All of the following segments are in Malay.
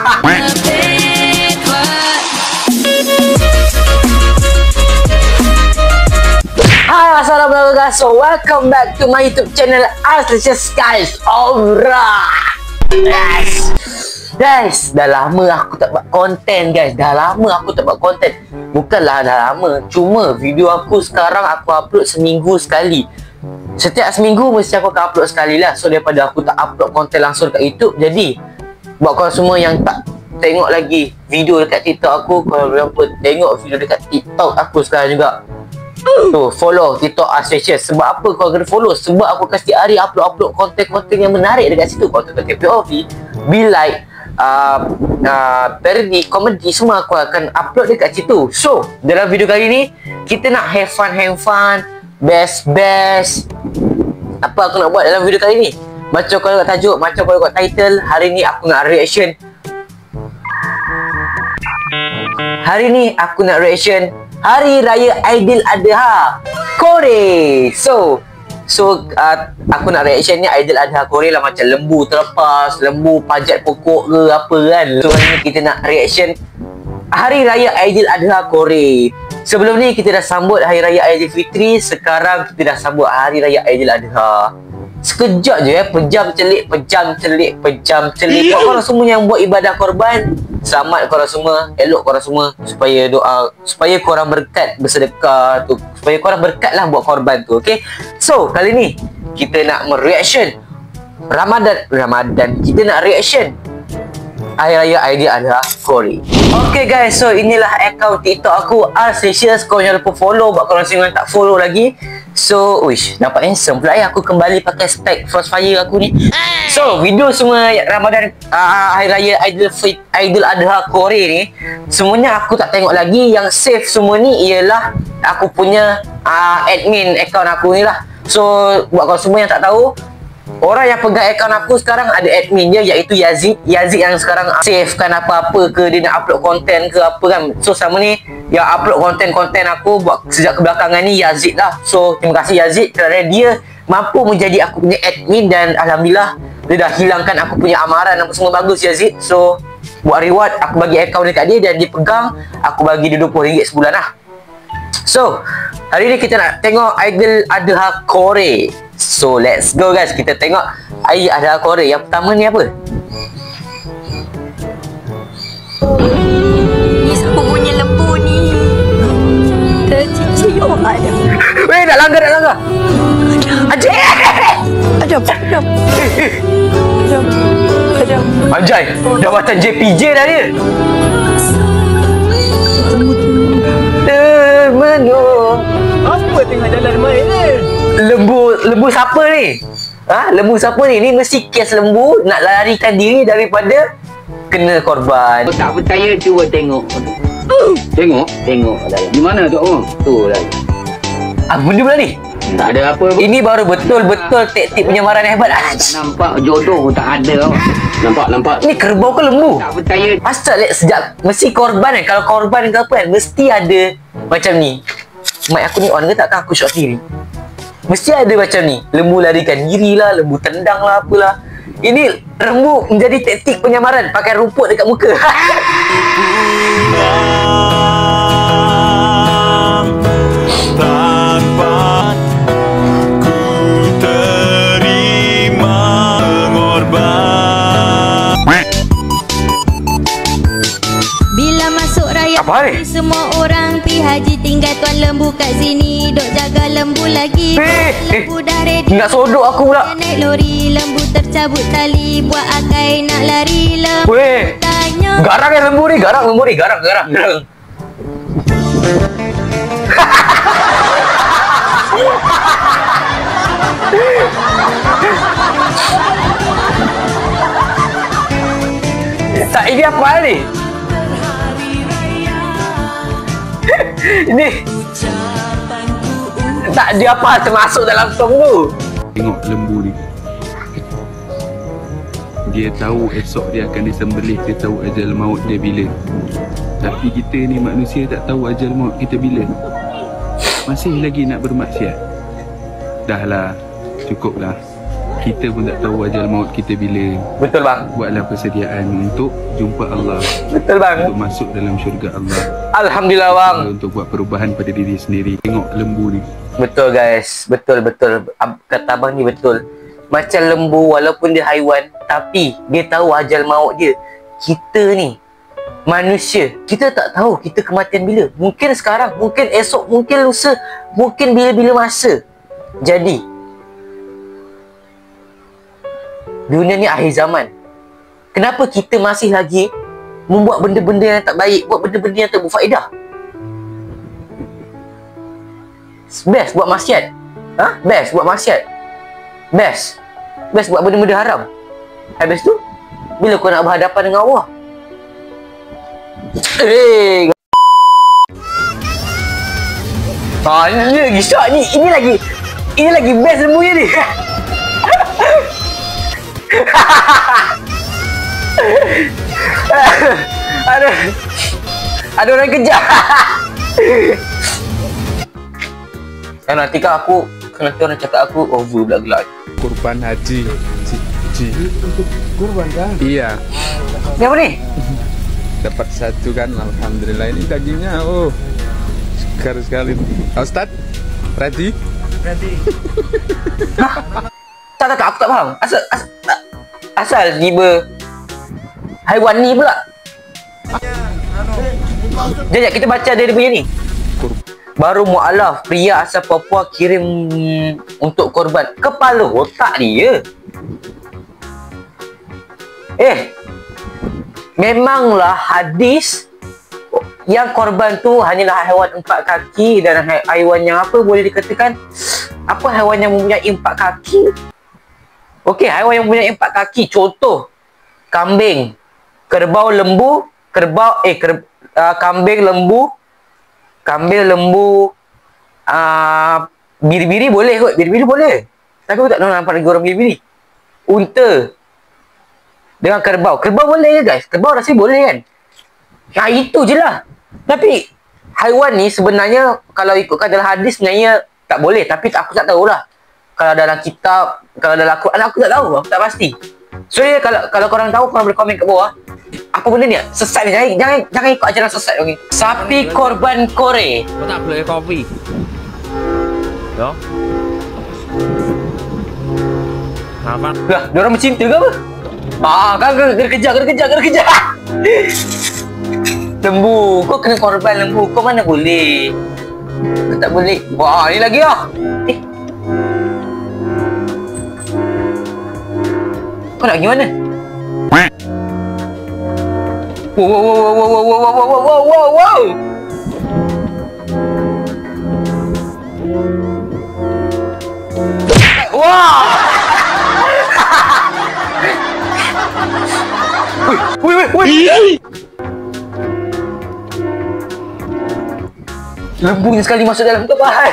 Hai, assalamualaikum guys. So welcome back to my YouTube channel Alicious guys. Alright. Guys, dah lama aku tak buat konten guys. Bukanlah dah lama, cuma video aku sekarang aku upload seminggu sekali. Setiap seminggu mesti aku akan upload sekali lah. So daripada aku tak upload konten langsung kat YouTube, jadi buat korang semua yang tak tengok lagi video dekat TikTok aku, korang boleh tengok video dekat TikTok aku sekarang juga. So follow TikTok Alicious. Sebab apa kau kena follow? Sebab aku akan setiap hari upload konten-konten yang menarik dekat situ. Konten-konten POV, be like, parody, komedi, semua aku akan upload dekat situ. So dalam video kali ni kita nak have fun, best. Apa aku nak buat dalam video kali ni? Macam kau tengok tajuk, macam kau tengok title, hari ni aku nak reaction. Hari ni aku nak reaction Hari Raya Aidiladha Korey. So aku nak reaction ni Aidiladha Korey lah, macam lembu terlepas, lembu panjat pokok ke apa kan. So hari ni kita nak reaction Hari Raya Aidiladha Korey. Sebelum ni kita dah sambut Hari Raya Aidilfitri, sekarang kita dah sambut Hari Raya Aidiladha. Sekejap je pejam celik. Buat korang semua yang buat ibadah korban, selamat korang semua, elok korang semua, supaya doa, supaya korang berkat bersedekah tu, supaya korang berkat lah buat korban tu, okay? So kali ni kita nak mereaction Ramadan, kita nak reaction Hari Raya Aidiladha Korey. Okay guys, so inilah akaun TikTok aku Alicious. Kau jangan lupa follow buat korang semua yang tak follow lagi. So, wish, nampak handsome pula ya. Aku kembali pakai spek Frostfire aku ni. So, video semua Ramadan Hari Raya Aidiladha Korey ni, semuanya aku tak tengok lagi. Yang save semua ni ialah aku punya admin akaun aku ni lah. So, buat korang semua yang tak tahu, orang yang pegang akaun aku sekarang ada admin dia, iaitu Yazid yang sekarang savekan apa-apa ke, dia nak upload konten ke apa kan. So sama ni yang upload konten aku buat sejak kebelakangan ni Yazid lah. So terima kasih Yazid kerana dia mampu menjadi aku punya admin, dan alhamdulillah dia dah hilangkan aku punya amaran apa semua. Bagus Yazid. So buat reward aku bagi akaun dekat dia, dan dia pegang, aku bagi dia RM20 sebulan lah. So hari ni kita nak tengok Aidiladha Korey. So let's go guys, kita tengok Aidiladha Korey. Yang pertama ni apa? Ni siapa punya lembu ni? Tercicir orang ada. Weh, dah langgar. Anjay! Adam. Anjay, dah macam JPJ dah dia. Termenung. Apa tengah jalan main ni? Lembu siapa ni? Lembu siapa ni? Ni mesti kes lembu nak larikan diri daripada kena korban. Kau tak percaya, cuba tengok. Tengok? Di mana tu orang? Tu lah. Apa benda pula ni? Tak ada apa. Ini baru betul-betul taktik penyamaran yang hebat. Tak nampak jodoh tak ada. Nampak. Ni kerbau ke lembu? Tak percaya. Asal sejak mesti korban kan. Kalau korban ke apa kan, mesti ada macam ni. Mic aku ni on ke takkan aku shot sendiri? Mesti ada macam ni. Lembu larikan diri lah, lembu tendang lah, apalah. Ini lembu menjadi taktik penyamaran, pakai rumput dekat muka. Bila masuk raya Apa ni? semua orang pi haji, tinggal tuan lembu kat sini, dok jaga lembu lagi. Lembu dah ready, nak sodok aku pula. naik lori, lembu tercabut tali, buat akai nak lari. Lembu Weh, tanya, garang ya lembu ni, garang. Tak, ini apa ni? Ini tak, dia apa termasuk dalam song tu? Tengok lembu ni, dia tahu esok dia akan disembelih, dia tahu ajal maut dia bila. Tapi kita ni manusia tak tahu ajal maut kita bila. Masih lagi nak bermaksiat. Dah lah, cukup lah. kita pun tak tahu ajal maut kita bila. Betul bang. Buatlah persediaan untuk jumpa Allah, Betul bang. untuk masuk dalam syurga Allah. Alhamdulillah bang. Untuk buat perubahan pada diri sendiri. Tengok lembu ni. Betul guys. Betul. Kata abang ni betul. Macam lembu walaupun dia haiwan, tapi dia tahu ajal maut dia. Kita ni manusia, kita tak tahu kita kematian bila. Mungkin sekarang, mungkin esok, mungkin lusa, mungkin bila-bila masa. Jadi dunia ni akhir zaman. Kenapa kita masih lagi membuat benda-benda yang tak baik, buat benda-benda yang tak berfaedah? Best buat maksiat. Best buat maksiat. Best buat benda-benda haram. Habis tu, bila kau nak berhadapan dengan Allah? Ini lagi syok ni. Ini lagi best lembunya ni. Ada orang kejar. Nanti kan nanti orang cakap aku over pula gelak. Kurban haji. Kurban kan? Iya. Ni apa ni? Dapat satu kan, alhamdulillah. Ini dagingnya, oh, segar sekali. Ustaz, ready? Tak, aku tak faham. Asal tiba haiwan ni pula. Jap, kita baca dari punya ni. Baru mu'alaf, pria asal Papua kirim untuk korban. Kepala otak dia. Memanglah hadis yang korban tu hanyalah haiwan 4 kaki, dan haiwan yang apa boleh dikatakan apa haiwan yang mempunyai 4 kaki? Okey, haiwan yang mempunyai 4 kaki, contoh kambing, kerbau, lembu, kambing, lembu, biri-biri boleh kot, biri-biri boleh. Tapi aku tak tahu nampak lagi orang biri-biri. Unta dengan kerbau boleh ke guys? Kerbau rasanya boleh kan? Itu je lah. Tapi haiwan ni sebenarnya kalau ikutkan dalam hadis sebenarnya tak boleh. Tapi aku tak tahulah. Kalau dalam kitab, kalau dalam Quran aku tak tahu. Aku tak pasti. So ya, kalau korang tahu, korang boleh komen kat bawah. Apa benda ni? Sesat ni. Jangan ikut ajaran sesat. Okay? Sapi korban kore. Kau tak boleh kopi. Yo. Apa? Lah, diorang bercinta ke apa? Kan kena kejar. Lembu, kau kena korban lembu. Kau mana boleh? Kau tak boleh. Wah, ni lagi lah. Kau nak pergi mana? Wow. Wah! Wih. Lembunya sekali masuk dalam kapal.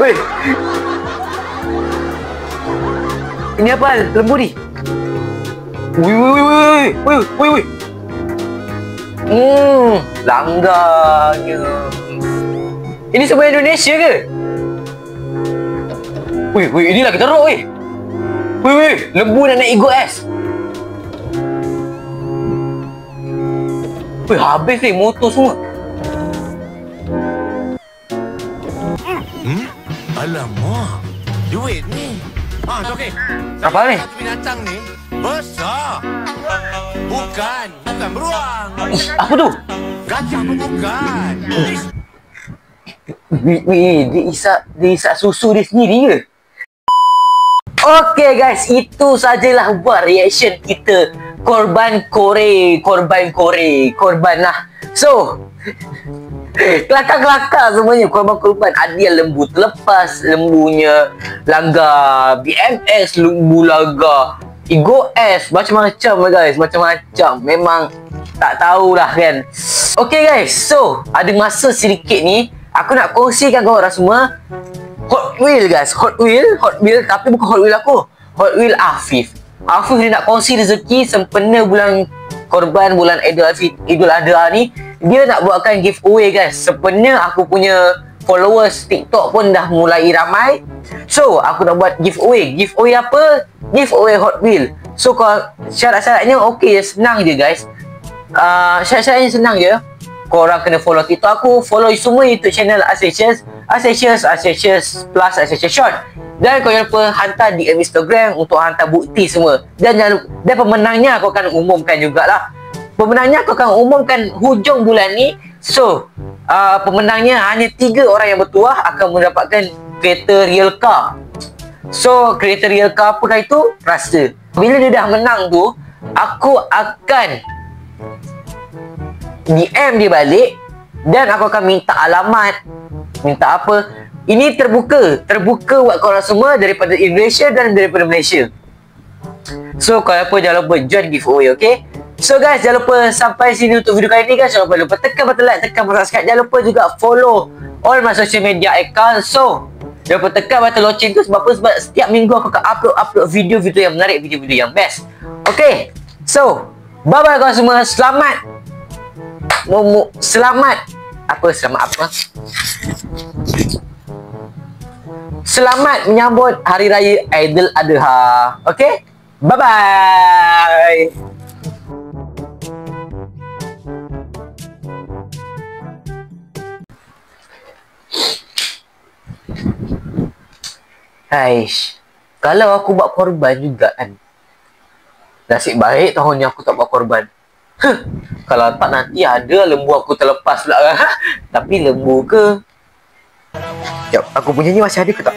Wih. Ini apa? Lembu ni. Wih. Langgarnya. Ini semua Indonesia ke? Wih, ini lagi teruk weh. Wih, lembu nak naik ego es. Wih, habis weh motor semua. Alamak, duit ni. Okey. Apa ni? Binatang ni besar. Bukan beruang. Apa tu? Gajah pun bukan. Dia isap susu dia sendiri ke? Okay guys, itu sajalah buat reaction kita korban lah. So, kelakar semuanya, korban. Ada yang lembu terlepas, lembunya langgar BMX, lembu langgar Ego S, macam-macam lah guys, macam-macam. Memang tak tahulah kan. Okay guys, so ada masa sedikit ni aku nak kongsikan kepada korang semua Hot Wheel guys, Hot Wheel, tapi bukan Hot Wheel aku, Hot Wheel Afif dia nak kongsi rezeki sempena bulan korban, bulan Idul Adha ni. dia nak buatkan giveaway guys. Sebenarnya aku punya followers TikTok pun dah mulai ramai. So aku nak buat giveaway. Giveaway apa? Giveaway Hot Wheel. So kalau syarat-syaratnya okey, senang je guys. Syarat-syaratnya senang je. Korang kena follow TikTok aku, follow semua YouTube channel Asesius plus Asesius Short. Dan kau jangan lupa hantar DM Instagram untuk hantar bukti semua. Dan pemenangnya aku akan umumkan jugalah. Pemenangnya aku akan umumkan hujung bulan ni. So pemenangnya hanya 3 orang yang bertuah akan mendapatkan kereta real car. So kereta real car apa itu? Rasa bila dia dah menang tu, aku akan DM dia balik dan aku akan minta alamat, minta apa. Ini terbuka buat korang semua daripada Indonesia dan daripada Malaysia. So kalau apa jangan lupa join giveaway, okay? So guys, jangan lupa sampai sini untuk video kali ni guys. Jangan lupa tekan button like, tekan button subscribe. Jangan lupa juga follow all my social media account. So jangan lupa tekan button lonceng tu. Sebab apa? Sebab setiap minggu aku akan upload video-video yang menarik, video-video yang best. Okay, so bye bye kawan semua. Selamat menyambut Hari Raya Aidil Adha. Okay, bye bye. Aish, kalau aku buat korban juga kan. Nasib baik tahun ni aku tak buat korban. Kalau tak nanti ada lembu aku terlepas pula kan. Tapi lembu ke? Sekejap, aku punya ni masih ada ke tak?